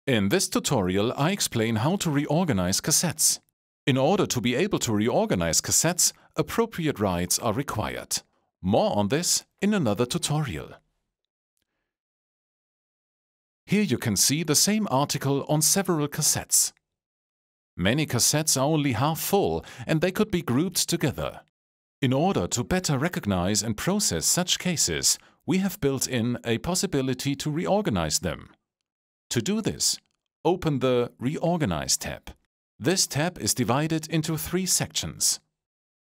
In this tutorial, I explain how to reorganize cassettes. In order to be able to reorganize cassettes, appropriate rights are required. More on this in another tutorial. Here you can see the same article on several cassettes. Many cassettes are only half full and they could be grouped together. In order to better recognize and process such cases, we have built in a possibility to reorganize them. To do this, open the Reorganize tab. This tab is divided into 3 sections.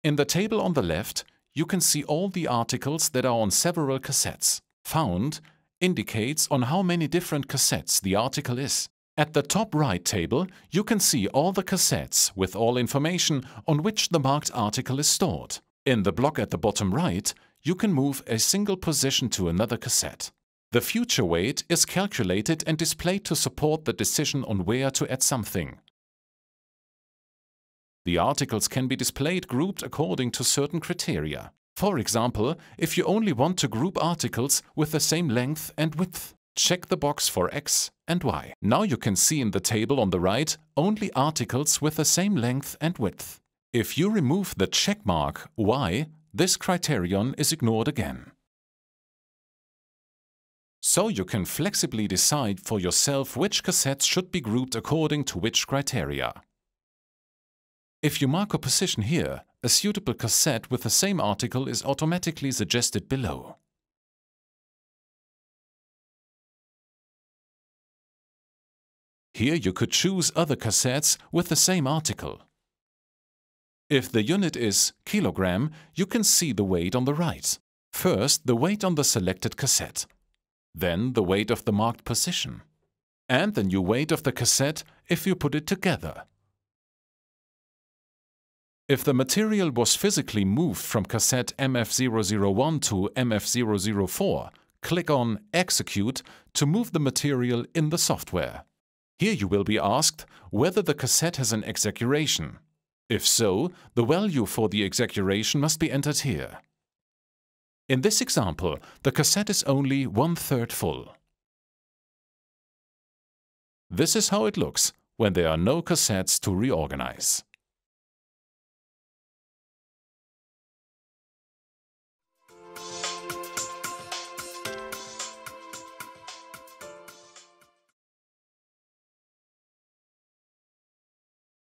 In the table on the left, you can see all the articles that are on several cassettes. Found indicates on how many different cassettes the article is. At the top right table, you can see all the cassettes with all information on which the marked article is stored. In the block at the bottom right, you can move a single position to another cassette. The future weight is calculated and displayed to support the decision on where to add something. The articles can be displayed grouped according to certain criteria. For example, if you only want to group articles with the same length and width, check the box for X and Y. Now you can see in the table on the right only articles with the same length and width. If you remove the check mark Y, this criterion is ignored again. So you can flexibly decide for yourself which cassettes should be grouped according to which criteria. If you mark a position here, a suitable cassette with the same article is automatically suggested below. Here you could choose other cassettes with the same article. If the unit is kilogram, you can see the weight on the right. First, the weight on the selected cassette. Then the weight of the marked position. And the new weight of the cassette if you put it together. If the material was physically moved from cassette MF001 to MF004, click on Execute to move the material in the software. Here you will be asked whether the cassette has an exaggeration. If so, the value for the exaggeration must be entered here. In this example, the cassette is only 1/3 full. This is how it looks when there are no cassettes to reorganize.